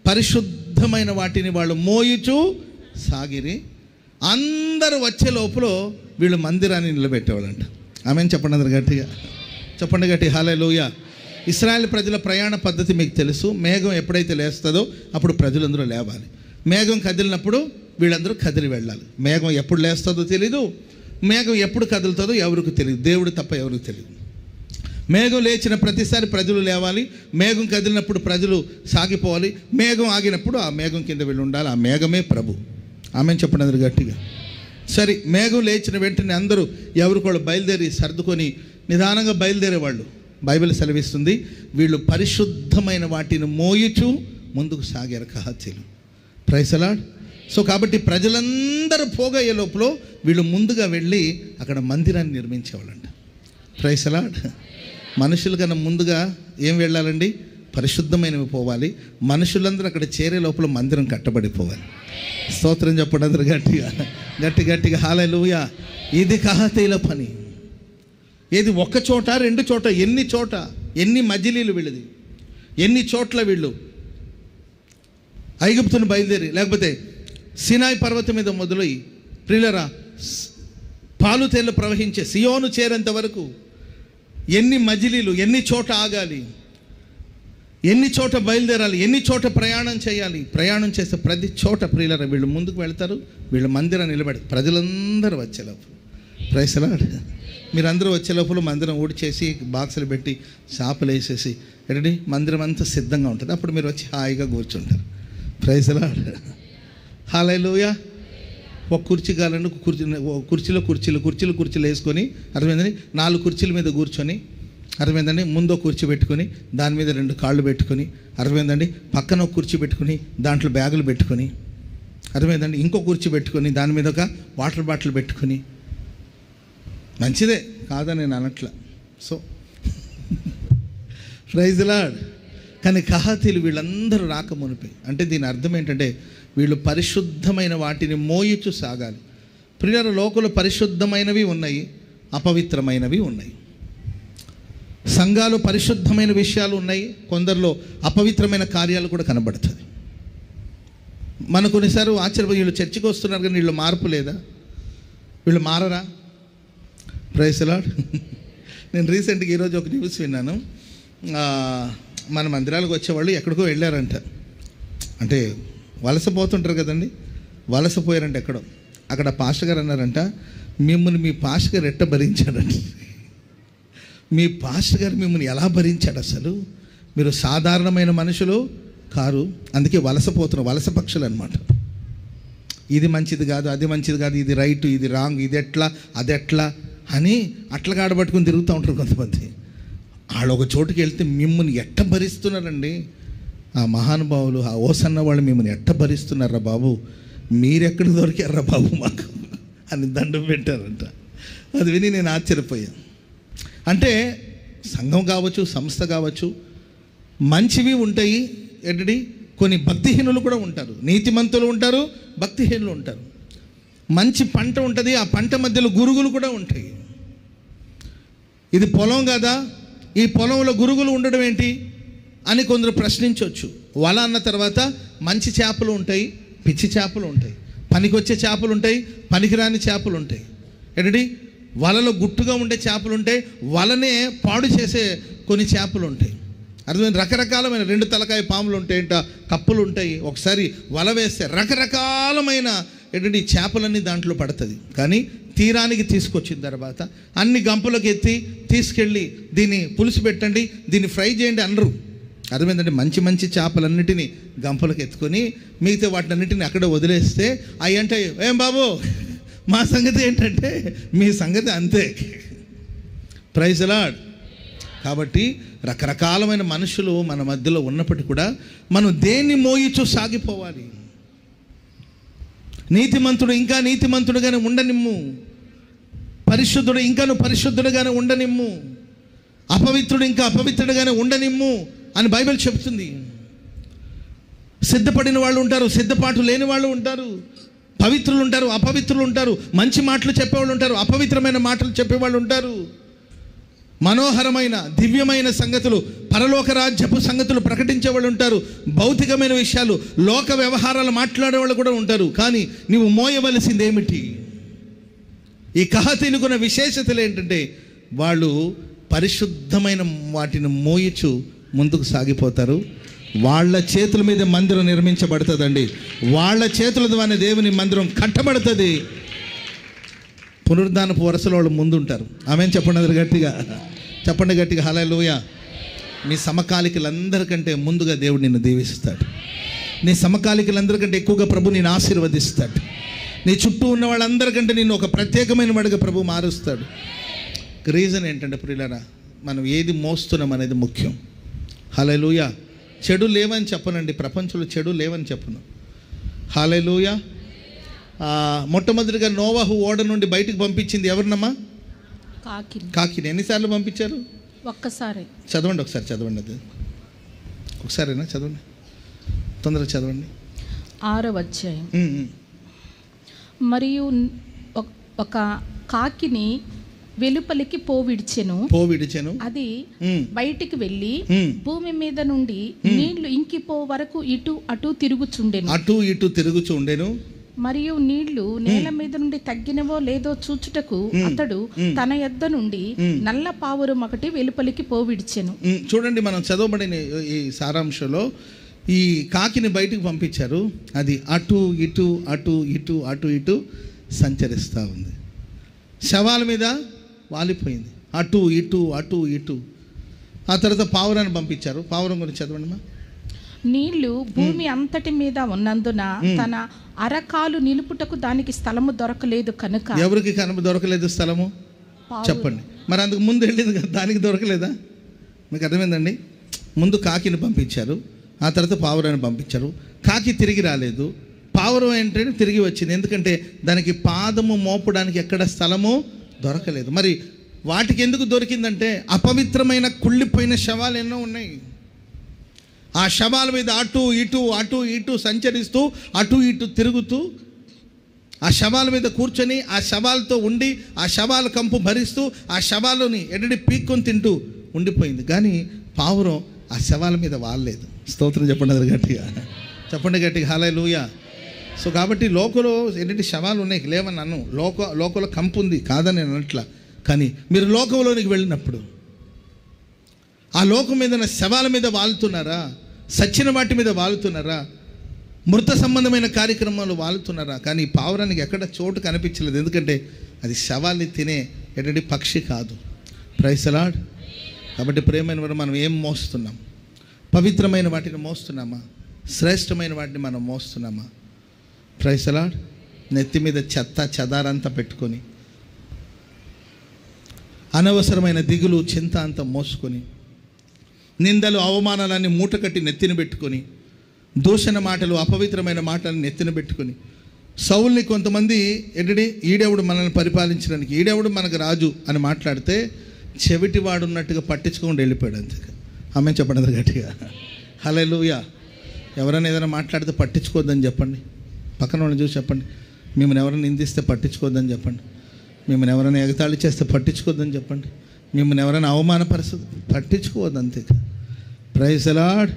పరిశుద్ధమైన వాటిని వాళ్ళు మోయుచు సాగిరి. అందరూ వచ్చే లోపల వీళ్ళు మందిరాన్ని నిలబెట్టేవాళ్ళంట. ఆమెను చెప్పండి అందరు గట్టిగా, చెప్పండి గట్టి హల్లెలూయా. ఇశ్రాయేల్ ప్రజల ప్రయాణ పద్ధతి మీకు తెలుసు. మేఘం ఎప్పుడైతే లేస్తుందో అప్పుడు ప్రజలందరూ లేవాలి. మేఘం కదిలినప్పుడు వీళ్ళందరూ కదిలి వెళ్ళాలి. మేఘం ఎప్పుడు లేస్తుందో తెలీదు, మేఘం ఎప్పుడు కదులుతుందో ఎవరికి తెలియదు, దేవుడు తప్ప ఎవరికి తెలియదు. మేఘం లేచిన ప్రతిసారి ప్రజలు లేవాలి, మేఘం కదిలినప్పుడు ప్రజలు సాగిపోవాలి, మేఘం ఆగినప్పుడు ఆ మేఘం కింద వెళ్ళి ఉండాలి. ఆ మేఘమే ప్రభు. ఆమెను చెప్పండి అందరు గట్టిగా. సరే, మేఘం లేచిన వెంటనే అందరూ ఎవరికోళ్ళు బయలుదేరి సర్దుకొని నిదానంగా బయలుదేరేవాళ్ళు. బైబిల్ సెలవిస్తుంది, వీళ్ళు పరిశుద్ధమైన వాటిని మోయుచు ముందుకు సాగారు కహాతీలు. Praise the Lord. సో కాబట్టి ప్రజలందరూ పోగయ్యే లోపల వీళ్ళు ముందుగా వెళ్ళి అక్కడ మందిరాన్ని నిర్మించేవాళ్ళంట. Praise the lord. మనుషుల కన్నా ముందుగా ఏం వెళ్ళాలండి? పరిశుద్ధమైనవి పోవాలి. మనుషులందరూ అక్కడ చేరే లోపల మందిరం కట్టబడిపోవాలి. స్తోత్రం చెప్పండి అందరు గట్టిగా, గట్టిగా హల్లెలూయా. ఇది కహాతీల పని. ఏది ఒక్క చోట, రెండు చోట, ఎన్ని చోట, ఎన్ని మజిలీలు వీళ్ళది, ఎన్ని చోట్ల వీళ్ళు ఐగుప్తును బయలుదేరి, లేకపోతే సినాయి పర్వతం మీద మొదలై ప్రియులరా పాలు తేళ్లు ప్రవహించే సియోను చేరేంత వరకు ఎన్ని మజిలీలు, ఎన్ని చోట ఆగాలి, ఎన్ని చోట బయలుదేరాలి, ఎన్ని చోట ప్రయాణం చేయాలి. ప్రయాణం చేసే ప్రతి చోట ప్రియులరా వీళ్ళు ముందుకు వెళ్తారు. వీళ్ళు మందిరం నిలబడి ప్రజలందరూ వచ్చేలోపు, ప్రైజ్ ది లార్డ్, మీరందరూ వచ్చే లోపల మందిరం ఊడ్చేసి బాక్సులు పెట్టి షాపులు వేసేసి ఎక్కడి మందిరం అంతా సిద్ధంగా ఉంటుంది. అప్పుడు మీరు వచ్చి హాయిగా కూర్చుంటారు. Praise the Lord. హల్లెలూయా. ఒక కుర్చీ కావాలంటే కుర్చీలు వేసుకొని అర్థమైందని 4 కుర్చీల మీద కూర్చొని అర్థమైందండి. ముందు కుర్చీ పెట్టుకొని దాని మీద 2 కాళ్ళు పెట్టుకొని అర్థమైందండి. పక్కన ఒక కుర్చీ పెట్టుకొని దాంట్లో బ్యాగులు పెట్టుకొని అర్థమైందండి. ఇంకో కుర్చీ పెట్టుకొని దాని మీద ఒక వాటర్ బాటిల్ పెట్టుకొని, మంచిదే కాదని నేను అనట్లా. So praise the Lord. కానీ కహాతీలు వీళ్ళందరూ రాకమునిపై, అంటే దీని అర్థం ఏంటంటే వీళ్ళు పరిశుద్ధమైన వాటిని మోయుచు సాగాలి. ప్రియుల లోకంలో పరిశుద్ధమైనవి ఉన్నాయి, అపవిత్రమైనవి ఉన్నాయి. సంఘాలు పరిశుద్ధమైన విషయాలు ఉన్నాయి, కొందరిలో అపవిత్రమైన కార్యాలు కూడా కనబడుతుంది. మన కొన్నిసార్లు ఆశ్చర్యపోయి వీళ్ళు చర్చికి వస్తున్నారు కానీ వీళ్ళు మార్పు లేదా, వీళ్ళు మారరా? Praise the lord. నేను రీసెంట్గా ఈరోజు ఒక న్యూస్ విన్నాను. మన మందిరాలకు వచ్చేవాళ్ళు ఎక్కడికో వెళ్ళారంట. అంటే వలసపోతుంటారు కదండి, వలసపోయారంట ఎక్కడో. అక్కడ పాస్టర్ గారు అన్నారంట, మిమ్మల్ని మీ పాస్టర్ గారు ఎట్ట భరించాడండి, మీ పాస్టర్ గారు మిమ్మల్ని ఎలా భరించాడు, అసలు మీరు సాధారణమైన మనుషులు కారు, అందుకే వలసపోతున్నారు, వలస పక్షులు అనమాట. ఇది మంచిది కాదు, అది మంచిది కాదు, ఇది రైట్, ఇది రాంగ్, ఇది ఎట్లా, అది ఎట్లా అని అట్లా కాడబట్టుకుని తిరుగుతూ ఉంటారు కొంతమంది. వాళ్ళు ఒక చోటుకి వెళ్తే మిమ్మల్ని ఎట్ట భరిస్తున్నారండి ఆ మహానుభావులు, ఆ ఓసన్న వాళ్ళు మిమ్మల్ని ఎట్ట భరిస్తున్నారా బాబు, మీరెక్కడ దొరికారా బాబు మాకు అని దండం పెట్టారంట. అది విని నేను ఆశ్చర్యపోయాను. అంటే సంఘం కావచ్చు, సంస్థ కావచ్చు, మంచివి ఉంటాయి ఏంటి, కొన్ని భక్తిహీనులు కూడా ఉంటారు, నీతిమంతులు ఉంటారు, భక్తిహీనులు ఉంటారు. మంచి పంట ఉంటుంది, ఆ పంట మధ్యలో గురుగులు కూడా ఉంటాయి. ఇది పొలం కదా, ఈ పొలంలో గురుగులు ఉండడం ఏంటి అని కొందరు ప్రశ్నించవచ్చు. వల అన్న తర్వాత మంచి చేపలు ఉంటాయి, పిచ్చి చేపలు ఉంటాయి, పనికొచ్చే చేపలు ఉంటాయి, పనికిరాని చేపలు ఉంటాయి. ఏంటి, వలలో గుట్టుగా ఉండే చేపలు ఉంటాయి, వలనే పాడు చేసే కొన్ని చేపలు ఉంటాయి. అర్థమైంది. రకరకాలమైన 2 తలకాయ పాములు ఉంటాయంట, కప్పులు ఉంటాయి. ఒకసారి వల వేస్తే రకరకాలమైన ఏంటంటే ఈ చేపలన్నీ దాంట్లో పడుతుంది. కానీ తీరానికి తీసుకొచ్చిన తర్వాత అన్ని గంపలకు ఎత్తి తీసుకెళ్ళి దీన్ని పులుసు పెట్టండి, దీన్ని ఫ్రై చేయండి అనరు. అర్థమైందంటే మంచి మంచి చేపలన్నిటినీ గంపలకు ఎత్తుకొని మిగతా వాటినన్నిటిని అక్కడ వదిలేస్తే అవి అంటే ఏం బాబు మా సంగతి ఏంటంటే మీ సంగతి అంతే. Praise the lord. కాబట్టి రకరకాలమైన మనుషులు మన మధ్యలో ఉన్నప్పటికీ కూడా మనం దేన్ని మోయిచూ సాగిపోవాలి. నీతిమంతుడు ఇంకా నీతిమంతుడుగానే ఉండనిమ్ము, పరిశుద్ధుడు ఇంకాను పరిశుద్ధుడుగానే ఉండనిమ్ము, అపవిత్రుడు ఇంకా అపవిత్రుడుగానే ఉండనిమ్ము అని బైబిల్ చెప్తుంది. సిద్ధపడిన వాళ్ళు ఉంటారు, సిద్ధపాటు లేని వాళ్ళు ఉంటారు, పవిత్రులు ఉంటారు, అపవిత్రులు ఉంటారు, మంచి మాటలు చెప్పేవాళ్ళు ఉంటారు, అపవిత్రమైన మాటలు చెప్పేవాళ్ళు ఉంటారు. మనోహరమైన దివ్యమైన సంగతులు, పరలోక రాజ్యపు సంగతులు ప్రకటించే వాళ్ళు ఉంటారు. భౌతికమైన విషయాలు, లోక వ్యవహారాలు మాట్లాడే వాళ్ళు కూడా ఉంటారు. కానీ నీవు మోయవలసింది ఏమిటి? ఈ కహాతీయులకున్న విశేషతలు ఏంటంటే వాళ్ళు పరిశుద్ధమైన వాటిని మోయిచు ముందుకు సాగిపోతారు. వాళ్ళ చేతుల మీద మందిరం నిర్మించబడుతుందండి. వాళ్ళ చేతుల ద్వారా దేవుని మందిరం కట్టబడుతుంది. పునరుద్ధానపు వరుసలో వాళ్ళు ముందుంటారు. ఆమె చెప్పండి గట్టిగా, చెప్పండి గట్టిగా హల్లెలూయా. మీ సమకాలికులందరికంటే ముందుగా దేవుడు నిన్ను దీవిస్తాడు. నీ సమకాలికులందరికంటే ఎక్కువగా ప్రభు నిన్ను ఆశీర్వదిస్తాడు. నీ చుట్టూ ఉన్న వాళ్ళందరికంటే నిన్ను ఒక ప్రత్యేకమైన వాడిగా ప్రభు మారుస్తాడు. రీజన్ ఏంటంటే ప్రియులారా, మనం ఏది మోస్తున్నాం అనేది ముఖ్యం. హల్లెలూయా. చెడు లేవని చెప్పనండి, ప్రపంచంలో చెడు లేవని చెప్పను. హల్లెలూయా. మొట్టమొదటిగా నోవాహు ఓడ నుండి బయటికి పంపించింది ఎవరినమ్మా? కాకిని. ఎన్నిసార్లు పంపించారు? ఒక్కసారి. చదవండి ఒకసారి, చదవండి. అది ఒకసారేనా? చదవండి, తొందరగా చదవండి. 6వ అధ్యాయం. మరియు ఒక కాకిని వెలుపలికి పోవిడిచెను. అది బయటికి వెళ్ళి భూమి మీద నుండి నీళ్లు ఇంకిపో వరకు ఇటు అటు తిరుగుచుండెను. మరియు నీళ్లు నేల మీద నుండి తగ్గినవో లేదో చూచుటకు అతడు తన యొద్ద నుండి నల్ల పావురం ఒకటి వెలుపలికి పోవిడిచెను. చూడండి, మనం చదవబడిన ఈ సారాంశంలో ఈ కాకిని బయటికి పంపించారు. అది అటు ఇటు అటు ఇటు అటు ఇటు సంచరిస్తూ ఉంది. శవాల మీద వాలిపోయింది, అటు ఇటు అటు ఇటు. ఆ తర్వాత పావురాన్ని పంపించారు. పావురం గురించి చదవండి. నీళ్లు భూమి అంతటి మీద ఉన్నందున తన అరకాలు నిలుపుటకు దానికి స్థలము దొరకలేదు కనుక. ఎవరికి దొరకలేదు స్థలము? చెప్పండి. మరి అందుకు ముందు వెళ్ళేది కదా, దానికి దొరకలేదా? మీకు అర్థమైందండి? ముందు కాకిని పంపించారు, ఆ తర్వాత పావురాన్ని పంపించారు. కాకి తిరిగి రాలేదు, పావురం ఏంటంటే తిరిగి వచ్చింది. ఎందుకంటే దానికి పాదము మోపడానికి ఎక్కడ స్థలము దొరకలేదు. మరి వాటికి ఎందుకు దొరికిందంటే అపవిత్రమైన కుళ్ళిపోయిన శవాలు ఎన్నో ఉన్నాయి. ఆ శవాల మీద అటు ఇటు అటు ఇటు సంచరిస్తూ అటు ఇటు తిరుగుతూ ఆ శవాల మీద కూర్చొని ఆ శవాలతో ఉండి ఆ శవాల కంపు భరిస్తూ ఆ శవాలని ఎడడి పీక్కొని తింటూ ఉండిపోయింది. కానీ పావురం ఆ శవాల మీద వాలలేదు. స్తోత్రం చెప్పండి గట్టిగా, చెప్పండి గట్టిగా హల్లెలూయా. సో కాబట్టి లోకంలో ఎన్ని శవాలు ఉన్నాయి, లేవని అన్ను. లోకంలో కంపు ఉంది కాదని నేను అనట్లా. కానీ మీరు లోకంలోనికి వెళ్ళినప్పుడు ఆ లోకం మీద శవాల మీద వాలుతున్నారా? సచ్చిన వాటి మీద వాలుతున్నారా? మృత సంబంధమైన కార్యక్రమాలు వాలుతున్నారా? కానీ పావురానికి ఎక్కడ చోటు కనిపించలేదు. ఎందుకంటే అది శవాల్ని తినే ఎడడి పక్షి కాదు. Praise the lord. కాబట్టి ప్రేమైన వారు, మనం ఏం మోస్తున్నాం? పవిత్రమైన వాటిని మోస్తున్నామా? శ్రేష్టమైన వాటిని మనం మోస్తున్నామా? Praise the lord. నెత్తి మీద చెత్త చెదారంతా పెట్టుకొని, అనవసరమైన దిగులు చింత అంతా మోసుకొని, నిందలు అవమానాలన్నీ మూటకట్టి నెత్తిన పెట్టుకొని, దూషణ మాటలు అపవిత్రమైన మాటలను నెత్తిన పెట్టుకొని, సౌల్ని కొంతమంది ఈడెవడు మనల్ని పరిపాలించడానికి, ఈడెవడు మనకు రాజు అని మాట్లాడితే చెవిటివాడు ఉన్నట్టుగా పట్టించుకొని వెళ్ళిపోయాడు. అంతే. ఆమె చెప్పండి గట్టిగా హల్లెలూయా. ఎవరైనా ఏదైనా మాట్లాడితే పట్టించుకోవద్దని చెప్పండి. పక్కన వాళ్ళని చూసి చెప్పండి. మిమ్మల్ని ఎవరైనా నిందిస్తే పట్టించుకోవద్దని చెప్పండి. మిమ్మల్ని ఎవరైనా ఎగతాళి చేస్తే పట్టించుకోవద్దని చెప్పండి. మిమ్మల్ని ఎవరైనా అవమానపరుస్తుంది పట్టించుకోవద్దు. అంతే. Praise the lord.